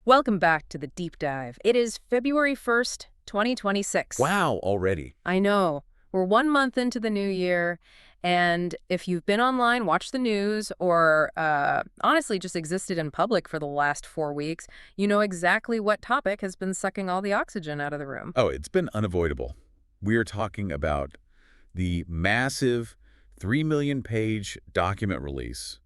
Welcome back to the deep dive. It is February 1st, 2026. Wow, already. I know. We're 1 month into the new year, and if you've been online, watched the news, or honestly just existed in public for the last 4 weeks, you know exactly what topic has been sucking all the oxygen out of the room. Oh, it's been unavoidable. We are talking about the massive 3 million-page document release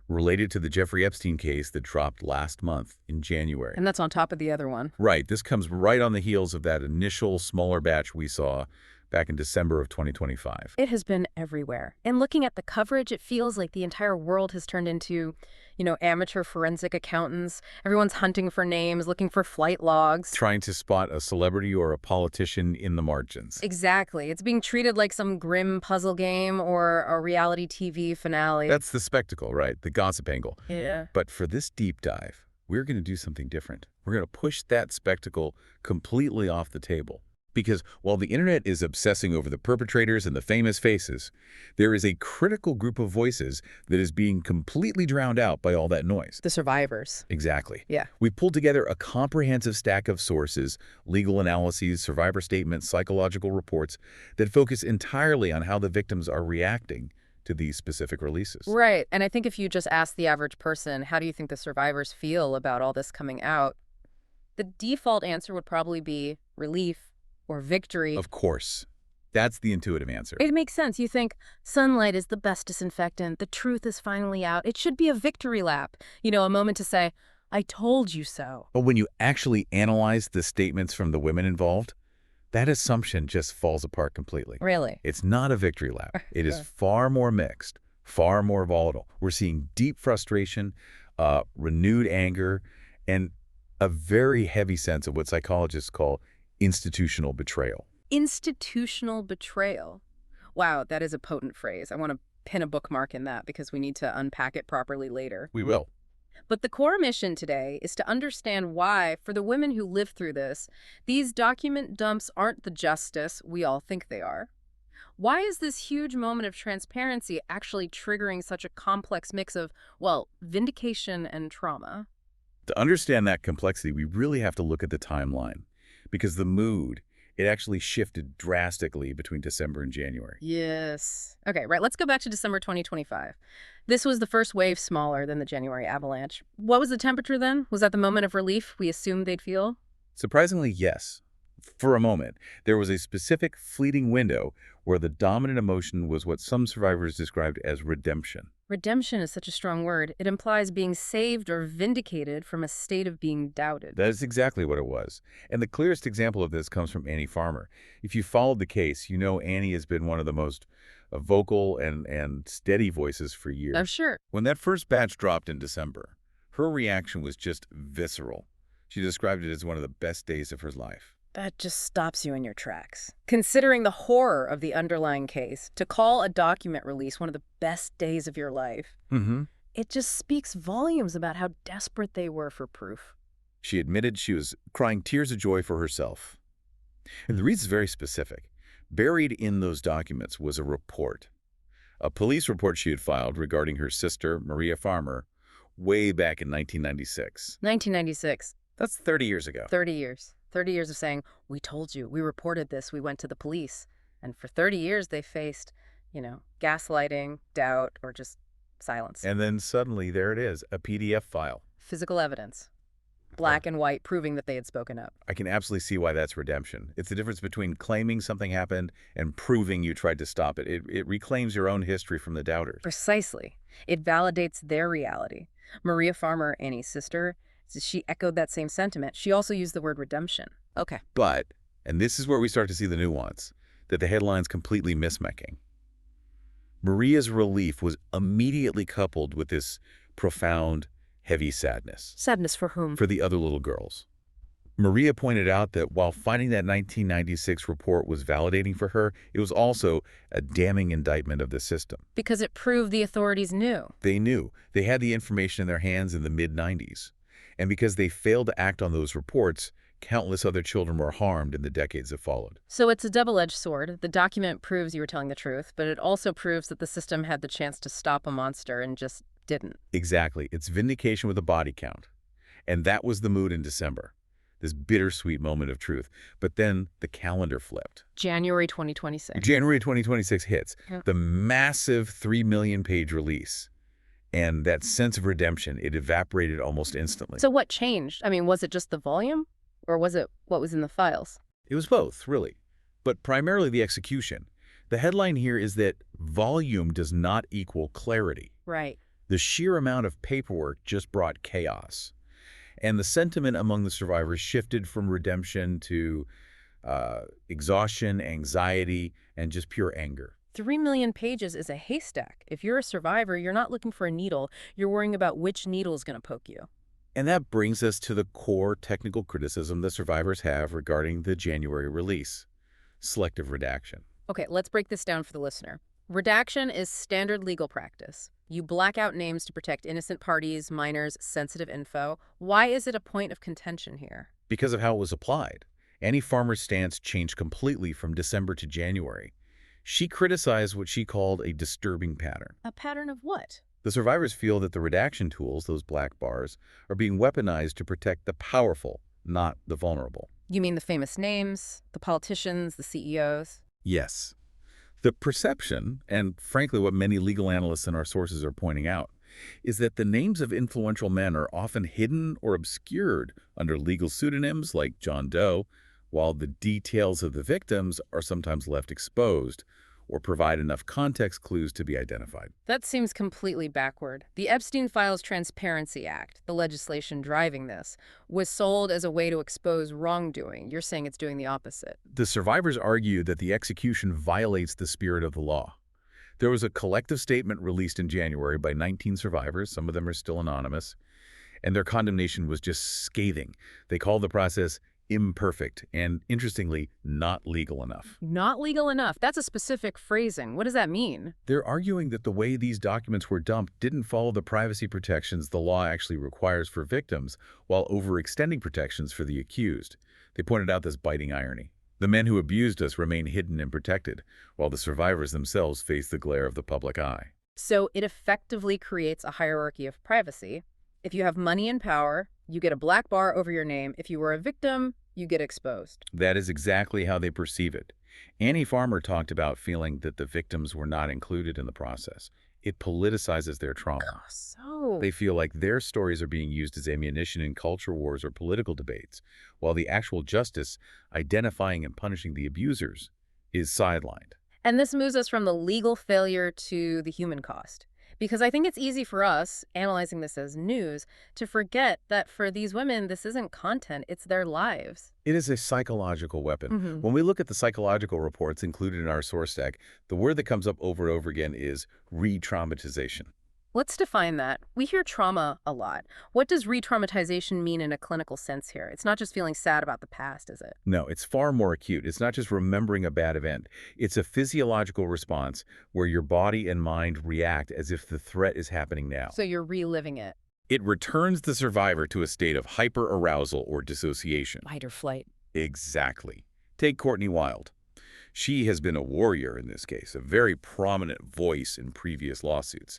related to the Jeffrey Epstein case that dropped last month in January. And that's on top of the other one. Right. This comes right on the heels of that initial smaller batch we saw back in December of 2025. It has been everywhere. And looking at the coverage, it feels like the entire world has turned into, amateur forensic accountants. Everyone's hunting for names, looking for flight logs. Trying to spot a celebrity or a politician in the margins. Exactly. It's being treated like some grim puzzle game or a reality TV finale. That's the spectacle, right? The gossip angle. Yeah. But for this deep dive, we're going to do something different. We're going to push that spectacle completely off the table. Because while the internet is obsessing over the perpetrators and the famous faces, there is a critical group of voices that is being completely drowned out by all that noise. The survivors. Exactly. Yeah. We pulled together a comprehensive stack of sources, legal analyses, survivor statements, psychological reports that focus entirely on how the victims are reacting to these specific releases. Right. And I think if you just ask the average person, how do you think the survivors feel about all this coming out? The default answer would probably be relief or victory. Of course. That's the intuitive answer. It makes sense. You think sunlight is the best disinfectant. The truth is finally out. It should be a victory lap. A moment to say, I told you so. But when you actually analyze the statements from the women involved, that assumption just falls apart completely. Really? It's not a victory lap. It is far more mixed, far more volatile. We're seeing deep frustration, renewed anger, and a very heavy sense of what psychologists call institutional betrayal. Institutional betrayal. Wow, that is a potent phrase. I want to pin a bookmark in that because we need to unpack it properly later. We will. But the core mission today is to understand why, for the women who live through this, these document dumps aren't the justice we all think they are. Why is this huge moment of transparency actually triggering such a complex mix of, vindication and trauma? To understand that complexity, we really have to look at the timeline. Because the mood, it actually shifted drastically between December and January. Yes. Okay, right. Let's go back to December 2025. This was the first wave smaller than the January avalanche. What was the temperature then? Was that the moment of relief we assumed they'd feel? Surprisingly, yes. For a moment, there was a specific fleeting window where the dominant emotion was what some survivors described as redemption. Redemption is such a strong word. It implies being saved or vindicated from a state of being doubted. That is exactly what it was. And the clearest example of this comes from Annie Farmer. If you followed the case, you know Annie has been one of the most vocal and steady voices for years. I'm sure. When that first batch dropped in December, her reaction was just visceral. She described it as one of the best days of her life. That just stops you in your tracks. Considering the horror of the underlying case, to call a document release one of the best days of your life, it just speaks volumes about how desperate they were for proof. She admitted she was crying tears of joy for herself. And the reason is very specific. Buried in those documents was a report, a police report she had filed regarding her sister, Maria Farmer, way back in 1996. 1996. That's 30 years ago. 30 years. 30 years of saying, we told you, we reported this, we went to the police. And for 30 years, they faced, gaslighting, doubt, or just silence. And then suddenly, there it is, a PDF file. Physical evidence. Black and white, proving that they had spoken up. I can absolutely see why that's redemption. It's the difference between claiming something happened and proving you tried to stop it. It reclaims your own history from the doubters. Precisely. It validates their reality. Maria Farmer, Annie's sister, she echoed that same sentiment. She also used the word redemption. Okay. But, and this is where we start to see the nuance, that the headline's completely mismaking. Maria's relief was immediately coupled with this profound, heavy sadness. Sadness for whom? For the other little girls. Maria pointed out that while finding that 1996 report was validating for her, it was also a damning indictment of the system. Because it proved the authorities knew. They knew. They had the information in their hands in the mid-90s. And because they failed to act on those reports, countless other children were harmed in the decades that followed. So it's a double-edged sword. The document proves you were telling the truth, but it also proves that the system had the chance to stop a monster and just didn't. Exactly. It's vindication with a body count. And that was the mood in December, this bittersweet moment of truth. But then the calendar flipped. January 2026. January 2026 hits, Yeah. the massive 3 million-page release. And that sense of redemption, it evaporated almost instantly. So what changed? I mean, was it just the volume? Or was it what was in the files? It was both, really, but primarily the execution. The headline here is that volume does not equal clarity. Right. The sheer amount of paperwork just brought chaos. And the sentiment among the survivors shifted from redemption to exhaustion, anxiety, and just pure anger. 3 million pages is a haystack. If you're a survivor, you're not looking for a needle. You're worrying about which needle is going to poke you. And that brings us to the core technical criticism the survivors have regarding the January release: selective redaction. Okay, let's break this down for the listener. Redaction is standard legal practice. You black out names to protect innocent parties, minors, sensitive info. Why is it a point of contention here? Because of how it was applied, Annie Farmer's stance changed completely from December to January. She criticized what she called a disturbing pattern. A pattern of what? The survivors feel that the redaction tools, those black bars, are being weaponized to protect the powerful, not the vulnerable. You mean the famous names, the politicians, the CEOs? Yes. The perception, and frankly what many legal analysts and our sources are pointing out, is that the names of influential men are often hidden or obscured under legal pseudonyms like John Doe, while the details of the victims are sometimes left exposed or provide enough context clues to be identified. That seems completely backward. The Epstein Files Transparency Act, the legislation driving this, was sold as a way to expose wrongdoing. You're saying it's doing the opposite. The survivors argue that the execution violates the spirit of the law. There was a collective statement released in January by 19 survivors, some of them are still anonymous, and their condemnation was just scathing. They called the process imperfect and, interestingly, not legal enough. Not legal enough. That's a specific phrasing. What does that mean? They're arguing that the way these documents were dumped didn't follow the privacy protections the law actually requires for victims, while overextending protections for the accused. They pointed out this biting irony. The men who abused us remain hidden and protected, while the survivors themselves face the glare of the public eye. So it effectively creates a hierarchy of privacy. If you have money and power, you get a black bar over your name. If you were a victim, you get exposed. That is exactly how they perceive it. Annie Farmer talked about feeling that the victims were not included in the process. It politicizes their trauma. So They feel like their stories are being used as ammunition in culture wars or political debates, while the actual justice, identifying and punishing the abusers, is sidelined. And this moves us from the legal failure to the human cost. Because I think it's easy for us, analyzing this as news, to forget that for these women, this isn't content, it's their lives. It is a psychological weapon. Mm-hmm. When we look at the psychological reports included in our source stack, the word that comes up over and over again is re-traumatization. Let's define that. We hear trauma a lot. What does re-traumatization mean in a clinical sense here? It's not just feeling sad about the past, is it? No, it's far more acute. It's not just remembering a bad event. It's a physiological response where your body and mind react as if the threat is happening now. So you're reliving it. It returns the survivor to a state of hyperarousal or dissociation. Fight or flight. Exactly. Take Courtney Wild. She has been a warrior in this case, a very prominent voice in previous lawsuits.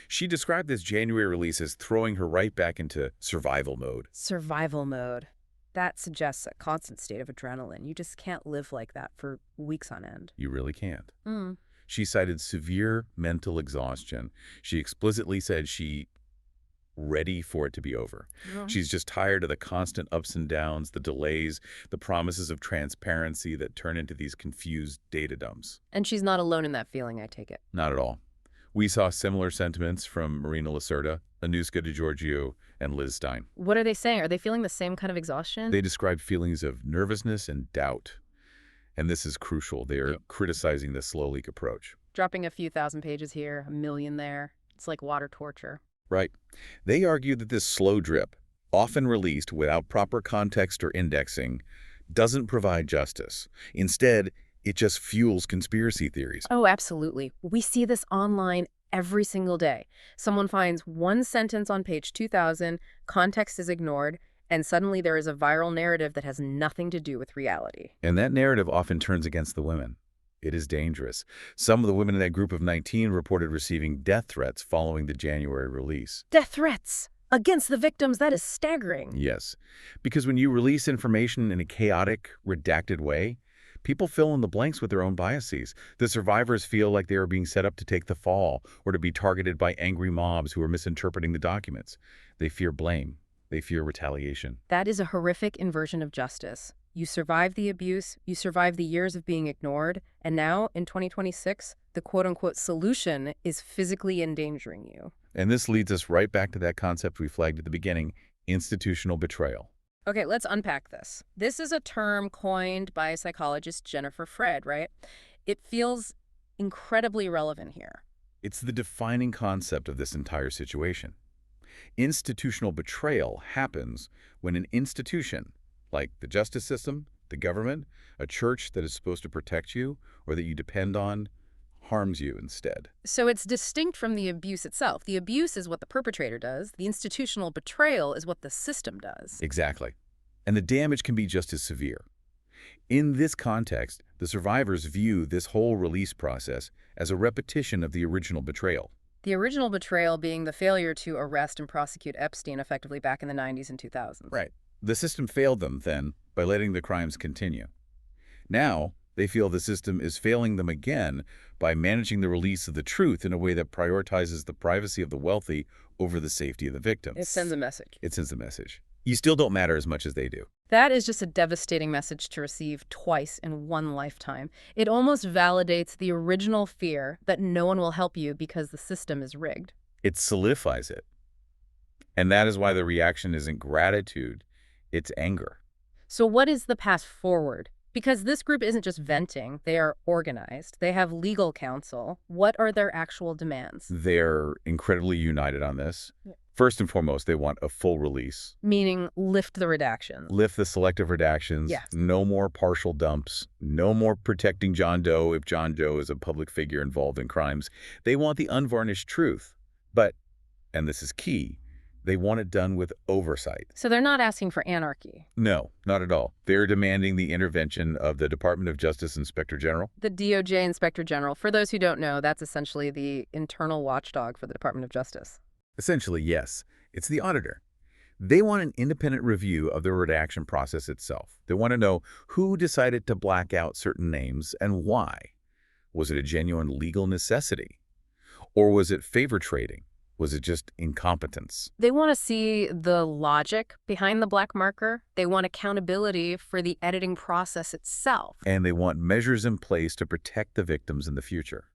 She described this January release as throwing her right back into survival mode. Survival mode. That suggests a constant state of adrenaline. You just can't live like that for weeks on end. You really can't. Mm. She cited severe mental exhaustion. She explicitly said she ready for it to be over. Yeah. She's just tired of the constant ups and downs, the delays, the promises of transparency that turn into these confused data dumps. And she's not alone in that feeling, I take it. Not at all. We saw similar sentiments from Marina Lacerda, Anuska DeGiorgio, and Liz Stein. What are they saying? Are they feeling the same kind of exhaustion? They described feelings of nervousness and doubt. And this is crucial. They are criticizing the slow leak approach. Dropping a few thousand pages here, a million there. It's like water torture. Right. They argue that this slow drip, often released without proper context or indexing, doesn't provide justice. Instead, it just fuels conspiracy theories. Oh, absolutely. We see this online every single day. Someone finds one sentence on page 2000, context is ignored, and suddenly there is a viral narrative that has nothing to do with reality. And that narrative often turns against the women. It is dangerous. Some of the women in that group of 19 reported receiving death threats following the January release. Death threats! against the victims. That is staggering. Yes, because when you release information in a chaotic, redacted way, people fill in the blanks with their own biases. The survivors feel like they are being set up to take the fall or to be targeted by angry mobs who are misinterpreting the documents. They fear blame. They fear retaliation. That is a horrific inversion of justice. You survive the abuse, you survive the years of being ignored, and now, in 2026, the quote-unquote solution is physically endangering you. And this leads us right back to that concept we flagged at the beginning, institutional betrayal. Okay, let's unpack this. This is a term coined by psychologist Jennifer Fred, right? It feels incredibly relevant here. It's the defining concept of this entire situation. Institutional betrayal happens when an institution, like the justice system, the government, a church that is supposed to protect you or that you depend on, harms you instead. So it's distinct from the abuse itself. The abuse is what the perpetrator does. The institutional betrayal is what the system does. Exactly. And the damage can be just as severe. In this context, the survivors view this whole release process as a repetition of the original betrayal. The original betrayal being the failure to arrest and prosecute Epstein effectively back in the 90s and 2000s. Right. The system failed them then by letting the crimes continue. Now, they feel the system is failing them again by managing the release of the truth in a way that prioritizes the privacy of the wealthy over the safety of the victims. It sends a message. It sends a message. You still don't matter as much as they do. That is just a devastating message to receive twice in one lifetime. It almost validates the original fear that no one will help you because the system is rigged. It solidifies it. And that is why the reaction isn't gratitude, it's anger. So what is the path forward? Because this group isn't just venting, they are organized. They have legal counsel. What are their actual demands? They're incredibly united on this. Yeah. First and foremost, they want a full release. Meaning lift the redactions. Lift the selective redactions. Yes. No more partial dumps. No more protecting John Doe if John Doe is a public figure involved in crimes. They want the unvarnished truth. But, and this is key, they want it done with oversight. So they're not asking for anarchy. No, not at all. They're demanding the intervention of the Department of Justice Inspector General. The DOJ Inspector General. For those who don't know, that's essentially the internal watchdog for the Department of Justice. Essentially, yes. It's the auditor. They want an independent review of the redaction process itself. They want to know who decided to black out certain names and why. Was it a genuine legal necessity? Or was it favor trading? Was it just incompetence? They want to see the logic behind the black marker. They want accountability for the editing process itself. And they want measures in place to protect the victims in the future.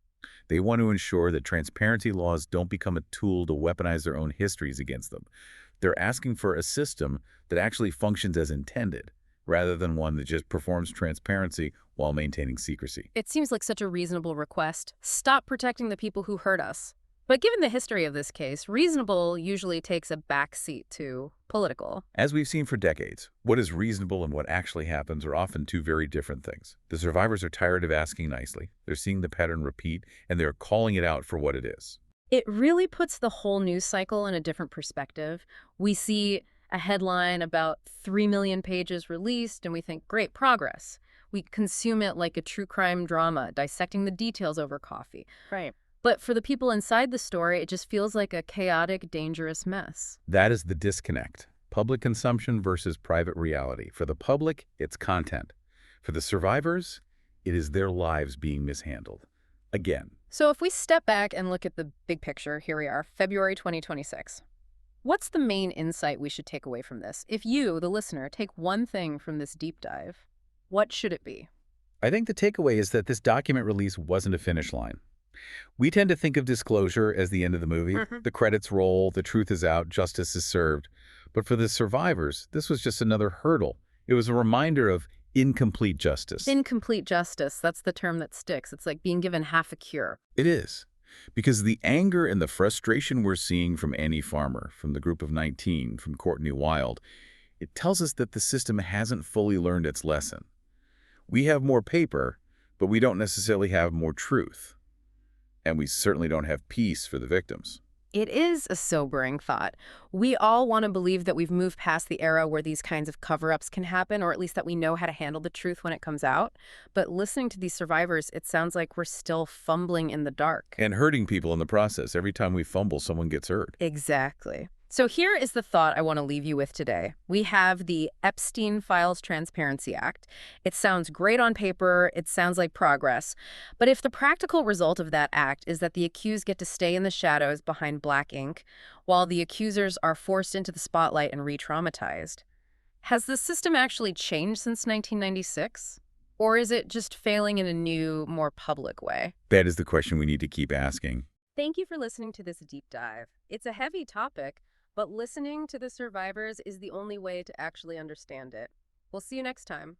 They want to ensure that transparency laws don't become a tool to weaponize their own histories against them. They're asking for a system that actually functions as intended, rather than one that just performs transparency while maintaining secrecy. It seems like such a reasonable request. Stop protecting the people who hurt us. But given the history of this case, reasonable usually takes a backseat to political. As we've seen for decades, what is reasonable and what actually happens are often two very different things. The survivors are tired of asking nicely. They're seeing the pattern repeat, and they're calling it out for what it is. It really puts the whole news cycle in a different perspective. We see a headline about 3 million pages released, and we think, great progress. We consume it like a true crime drama, dissecting the details over coffee. Right. But for the people inside the story, it just feels like a chaotic, dangerous mess. That is the disconnect. Public consumption versus private reality. For the public, it's content. For the survivors, it is their lives being mishandled. Again. So if we step back and look at the big picture, here we are, February 2026. What's the main insight we should take away from this? If you, the listener, take one thing from this deep dive, what should it be? I think the takeaway is that this document release wasn't a finish line. We tend to think of disclosure as the end of the movie. The credits roll, the truth is out, justice is served. But for the survivors, this was just another hurdle. It was a reminder of incomplete justice. Incomplete justice, that's the term that sticks. It's like being given half a cure. It is. Because the anger and the frustration we're seeing from Annie Farmer, from the group of 19, from Courtney Wild, it tells us that the system hasn't fully learned its lesson. We have more paper, but we don't necessarily have more truth. And we certainly don't have peace for the victims. It is a sobering thought. We all want to believe that we've moved past the era where these kinds of cover-ups can happen, or at least that we know how to handle the truth when it comes out. But listening to these survivors, it sounds like we're still fumbling in the dark. And hurting people in the process. Every time we fumble, someone gets hurt. Exactly. So here is the thought I want to leave you with today. We have the Epstein Files Transparency Act. It sounds great on paper, it sounds like progress. But if the practical result of that act is that the accused get to stay in the shadows behind black ink, while the accusers are forced into the spotlight and re-traumatized, has the system actually changed since 1996? Or is it just failing in a new, more public way? That is the question we need to keep asking. Thank you for listening to this deep dive. It's a heavy topic, but listening to the survivors is the only way to actually understand it. We'll see you next time.